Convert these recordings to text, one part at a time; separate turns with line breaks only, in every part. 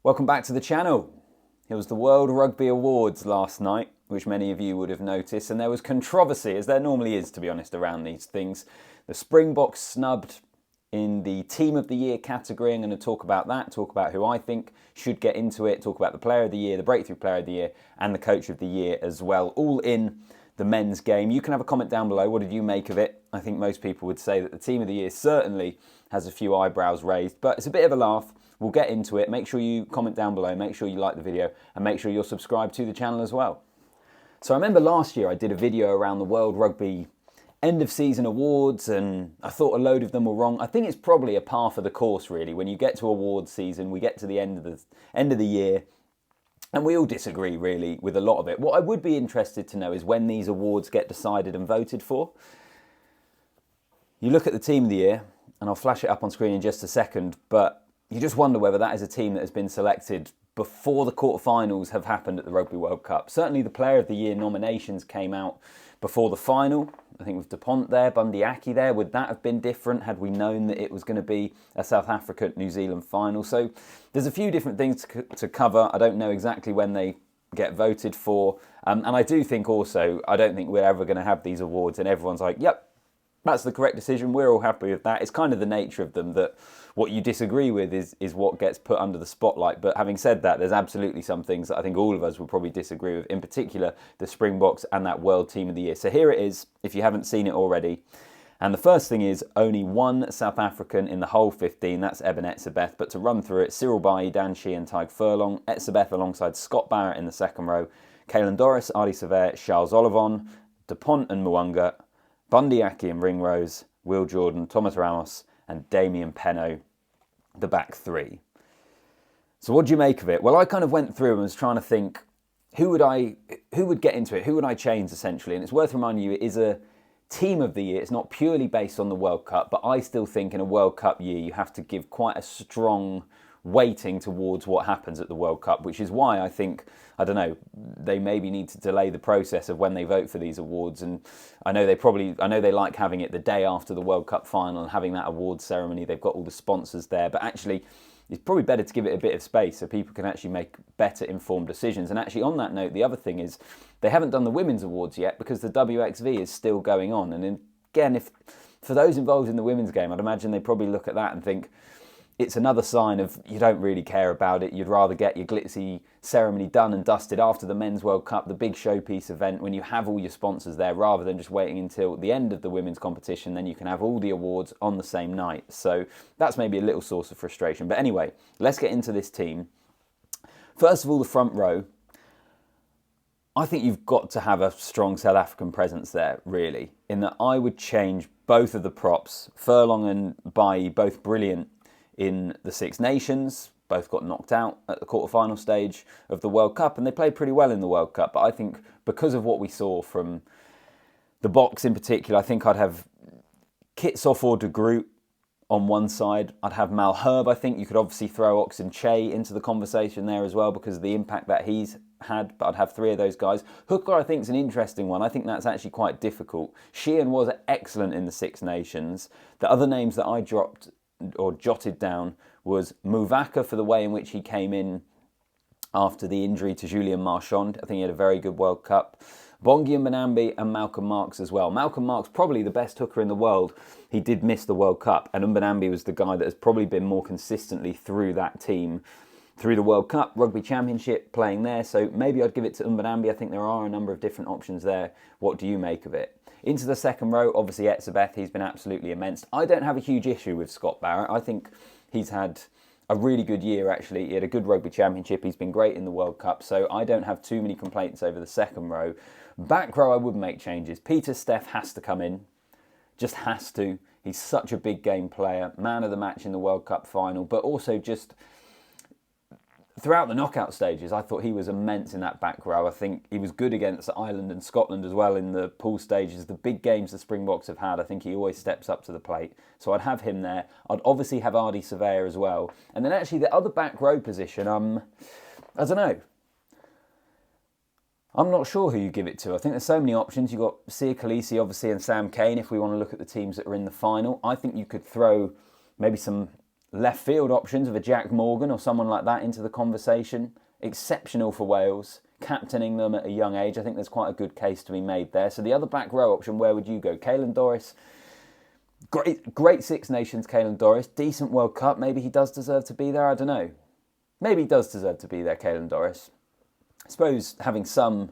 Welcome back to the channel. It was the World Rugby Awards last night, which many of you would have noticed, and there was controversy, as there normally is, to be honest, around these things. The Springboks snubbed in the Team of the Year category. I'm going to talk about that, talk about who I think should get into it, talk about the Player of the Year, the Breakthrough Player of the Year, and the Coach of the Year as well, all in the men's game. You can have a comment down below. What did you make of it? I think most people would say that the Team of the Year certainly has a few eyebrows raised, but it's a bit of a laugh. We'll get into it. Make sure you comment down below, make sure you like the video, and make sure you're subscribed to the channel as well. So I remember last year I did a video around the World Rugby end of season awards, and I thought a load of them were wrong. I think it's probably a par for the course, really. When you get to awards season, we get to the end of the year, and we all disagree, really, with a lot of it. What I would be interested to know is when these awards get decided and voted for. You look at the Team of the Year, and I'll flash it up on screen in just a second, but you just wonder whether that is a team that has been selected before the quarterfinals have happened at the Rugby World Cup. Certainly the Player of the Year nominations came out before the final. I think with Dupont there, Bundy Aki there, would that have been different had we known that it was going to be a South Africa-New Zealand final? So there's a few different things to cover. I don't know exactly when they get voted for. And I do think also, I don't think we're ever going to have these awards and everyone's like, yep, that's the correct decision. We're all happy with that. It's kind of the nature of them that what you disagree with is what gets put under the spotlight. But having said that, there's absolutely some things that I think all of us will probably disagree with, in particular the Springboks and that World Team of the Year. So here it is, if you haven't seen it already. And the first thing is only one South African in the whole 15, that's Eben Etzebeth. But to run through it, Cyril Bailly, Dan Shee and Tyke Furlong, Etzebeth alongside Scott Barrett in the second row, Caelan Doris, Ardie Savea, Charles Olivon, Dupont and Mwanga, Bundy Aki and Ringrose, Will Jordan, Thomas Ramos and Damien Penaud, the back three. So what do you make of it? Well, I kind of went through and was trying to think, who would get into it? Who would I change, essentially? And it's worth reminding you, it is a Team of the Year. It's not purely based on the World Cup, but I still think in a World Cup year, you have to give quite a strong weighting towards what happens at the World Cup, which is why I think, I don't know, they maybe need to delay the process of when they vote for these awards. And I know they like having it the day after the World Cup final and having that awards ceremony. They've got all the sponsors there, but actually it's probably better to give it a bit of space so people can actually make better informed decisions. And actually on that note, the other thing is they haven't done the women's awards yet because the WXV is still going on. And again, if for those involved in the women's game, I'd imagine they probably look at that and think, it's another sign of you don't really care about it. You'd rather get your glitzy ceremony done and dusted after the Men's World Cup, the big showpiece event, when you have all your sponsors there, rather than just waiting until the end of the women's competition. Then you can have all the awards on the same night. So that's maybe a little source of frustration. But anyway, let's get into this team. First of all, the front row. I think you've got to have a strong South African presence there, really, in that I would change both of the props. Furlong and Bailly, both brilliant in the Six Nations, both got knocked out at the quarterfinal stage of the World Cup, and they played pretty well in the World Cup. But I think because of what we saw from the Boks in particular, I think I'd have Kitsoff or De Groot on one side. I'd have Malherbe. I think you could obviously throw Oxen Che into the conversation there as well because of the impact that he's had, but I'd have three of those guys. Hooker, I think, is an interesting one. I think that's actually quite difficult. Sheehan was excellent in the Six Nations. The other names that I dropped or jotted down was Muvaka for the way in which he came in after the injury to Julien Marchand. I think he had a very good World Cup. Bongi and Mbonambi and Malcolm Marx as well. Malcolm Marx, probably the best hooker in the world. He did miss the World Cup, and Mbonambi was the guy that has probably been more consistently through that team, through the World Cup, Rugby Championship, playing there. So maybe I'd give it to Mbonambi. I think there are a number of different options there. What do you make of it? Into the second row, obviously Etzebeth, he's been absolutely immense. I don't have a huge issue with Scott Barrett. I think he's had a really good year, actually. He had a good Rugby Championship. He's been great in the World Cup, so I don't have too many complaints over the second row. Back row, I would make changes. Peter Steff has to come in. Just has to. He's such a big game player. Man of the match in the World Cup final, but also just throughout the knockout stages, I thought he was immense in that back row. I think he was good against Ireland and Scotland as well in the pool stages. The big games the Springboks have had, I think he always steps up to the plate. So I'd have him there. I'd obviously have Ardie Savea as well. And then actually the other back row position, I don't know. I'm not sure who you give it to. I think there's so many options. You've got Sia Khaleesi, obviously, and Sam Cane if we want to look at the teams that are in the final. I think you could throw maybe some left field options of a Jack Morgan or someone like that into the conversation. Exceptional for Wales, captaining them at a young age. I think there's quite a good case to be made there. So the other back row option, where would you go? Caelan Doris, great Six Nations Caelan Doris, decent World Cup. Maybe he does deserve to be there, I don't know. Maybe he does deserve to be there, Caelan Doris. I suppose having some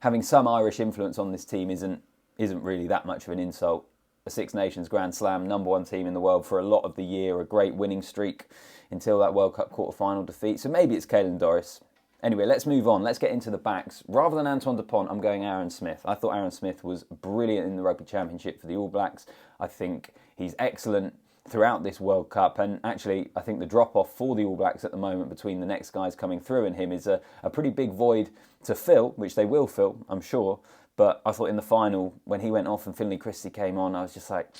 Irish influence on this team isn't really that much of an insult. A Six Nations Grand Slam, #1 team in the world for a lot of the year, a great winning streak until that World Cup quarter-final defeat. So maybe it's Caelan Doris. Anyway, let's move on. Let's get into the backs. Rather than Antoine Dupont, I'm going Aaron Smith. I thought Aaron Smith was brilliant in the Rugby Championship for the All Blacks. I think he's excellent throughout this World Cup, and actually I think the drop-off for the All Blacks at the moment between the next guys coming through and him is a pretty big void to fill, which they will fill, I'm sure. But I thought in the final, when he went off and Finlay Christie came on, I was just like,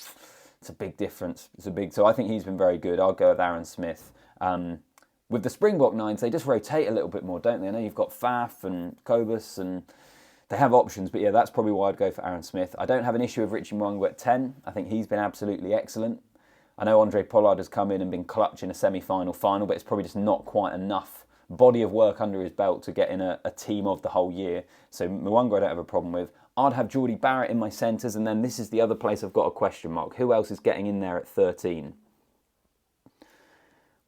it's a big difference. So I think he's been very good. I'll go with Aaron Smith. With the Springbok nines, they just rotate a little bit more, don't they? I know you've got Faf and Kobus, and they have options, but yeah, that's probably why I'd go for Aaron Smith. I don't have an issue with Richie Mo'unga at 10. I think he's been absolutely excellent. I know Andre Pollard has come in and been clutch in a semi-final, final, but it's probably just not quite enough body of work under his belt to get in a team of the whole year. So Mo'unga I don't have a problem with. I'd have Geordie Barrett in my centres, and then this is the other place I've got a question mark. Who else is getting in there at 13?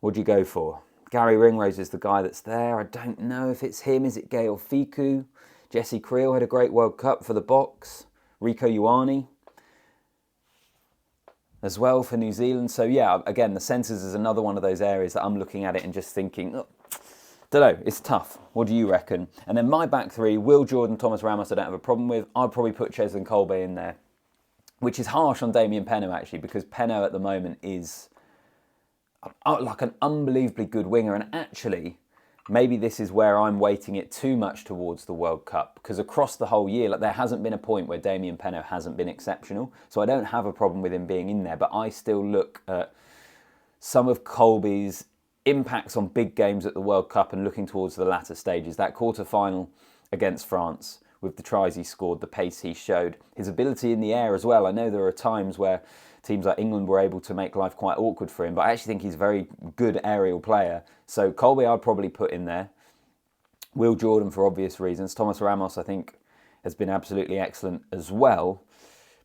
What'd you go for? Gary Ringrose is the guy that's there. I don't know if it's him. Is it Gael Fiku? Jesse Creel had a great World Cup for the Boks. Rieko Ioane as well for New Zealand. So yeah, again, the centres is another one of those areas that I'm looking at it and just thinking, oh, don't know, it's tough. What do you reckon? And then my back three, Will Jordan, Thomas Ramos, I don't have a problem with. I'd probably put Cheslin Kolbe in there, which is harsh on Damien Penaud actually, because Penaud at the moment is like an unbelievably good winger, and actually maybe this is where I'm weighting it too much towards the World Cup, because across the whole year, like, there hasn't been a point where Damien Penaud hasn't been exceptional, so I don't have a problem with him being in there, but I still look at some of Kolbe's impacts on big games at the World Cup and looking towards the latter stages. That quarter-final against France, with the tries he scored, the pace he showed, his ability in the air as well. I know there are times where teams like England were able to make life quite awkward for him, but I actually think he's a very good aerial player. So Kolbe I'd probably put in there. Will Jordan for obvious reasons. Thomas Ramos I think has been absolutely excellent as well.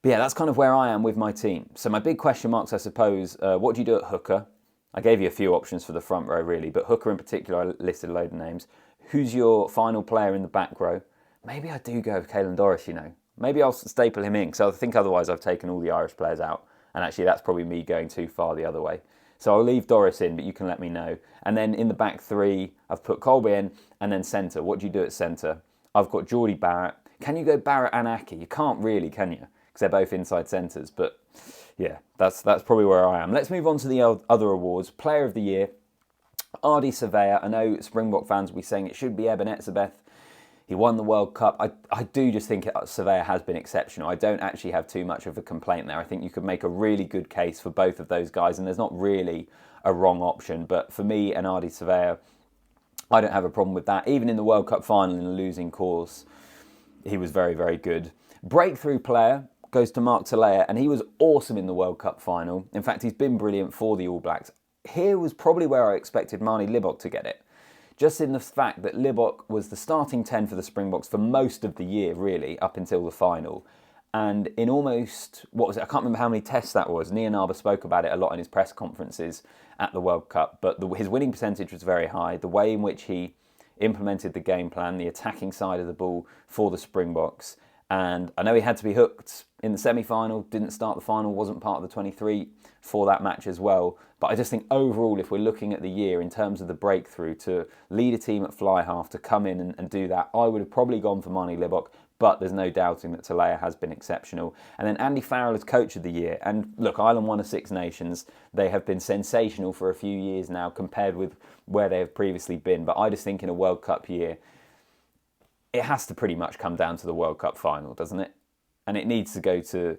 But yeah, that's kind of where I am with my team. So my big question marks, I suppose, what do you do at hooker? I gave you a few options for the front row really, but hooker in particular, I listed a load of names. Who's your final player in the back row? Maybe I do go with Caelan Doris, you know. Maybe I'll staple him in, because I think otherwise I've taken all the Irish players out. And actually, that's probably me going too far the other way. So I'll leave Doris in, but you can let me know. And then in the back three, I've put Kolbe in, and then centre. What do you do at centre? I've got Geordie Barrett. Can you go Barrett and Aki? You can't really, can you? Because they're both inside centres. But yeah, that's probably where I am. Let's move on to the other awards. Player of the Year, Ardie Savea. I know Springbok fans will be saying it should be Eben Etzebeth. He won the World Cup. I do just think Savea has been exceptional. I don't actually have too much of a complaint there. I think you could make a really good case for both of those guys, and there's not really a wrong option. But for me and Ardie Savea, I don't have a problem with that. Even in the World Cup final in a losing cause, he was very, very good. Breakthrough player goes to Mark Telea, and he was awesome in the World Cup final. In fact, he's been brilliant for the All Blacks. Here was probably where I expected Marnie Libbok to get it. Just in the fact that Libbok was the starting 10 for the Springboks for most of the year, really, up until the final. And in almost, what was it? I can't remember how many tests that was. Nianaba spoke about it a lot in his press conferences at the World Cup. But his winning percentage was very high. The way in which he implemented the game plan, the attacking side of the ball for the Springboks. And I know he had to be hooked in the semi-final, didn't start the final, wasn't part of the 23 for that match as well. But I just think overall, if we're looking at the year in terms of the breakthrough, to lead a team at fly half, to come in and do that, I would have probably gone for Marnie Libbok, but there's no doubting that Telea has been exceptional. And then Andy Farrell as Coach of the Year. And look, Ireland won a Six Nations. They have been sensational for a few years now compared with where they have previously been. But I just think in a World Cup year, it has to pretty much come down to the World Cup final, doesn't it? And it needs to go to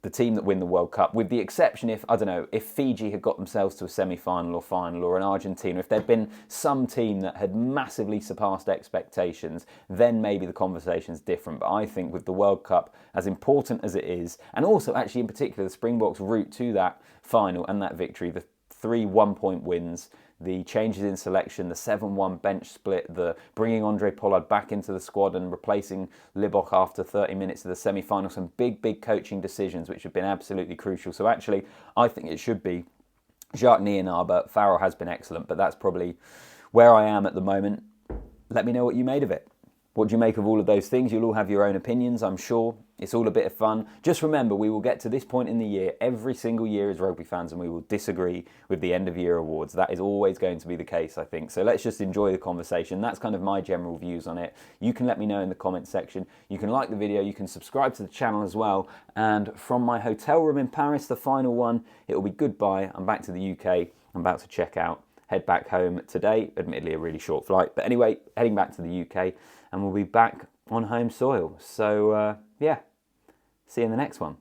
the team that win the World Cup, with the exception if, I don't know, if Fiji had got themselves to a semi-final or final, or an Argentina, if there'd been some team that had massively surpassed expectations, then maybe the conversation's different. But I think with the World Cup, as important as it is, and also actually in particular the Springboks' route to that final and that victory, the 3 1-point wins, the changes in selection, the 7-1 bench split, the bringing Andre Pollard back into the squad and replacing Libbok after 30 minutes of the semi-final. Some big coaching decisions which have been absolutely crucial. So actually, I think it should be Jacques Nienaar, but Farrell has been excellent. But that's probably where I am at the moment. Let me know what you made of it. What do you make of all of those things? You'll all have your own opinions, I'm sure. It's all a bit of fun. Just remember, we will get to this point in the year every single year as rugby fans, and we will disagree with the end of year awards. That is always going to be the case, I think. So let's just enjoy the conversation. That's kind of my general views on it. You can let me know in the comment section. You can like the video. You can subscribe to the channel as well. And from my hotel room in Paris, the final one, it will be goodbye. I'm back to the UK. I'm about to check out. Head back home today. Admittedly, a really short flight. But anyway, heading back to the UK. And we'll be back on home soil. So, yeah, see you in the next one.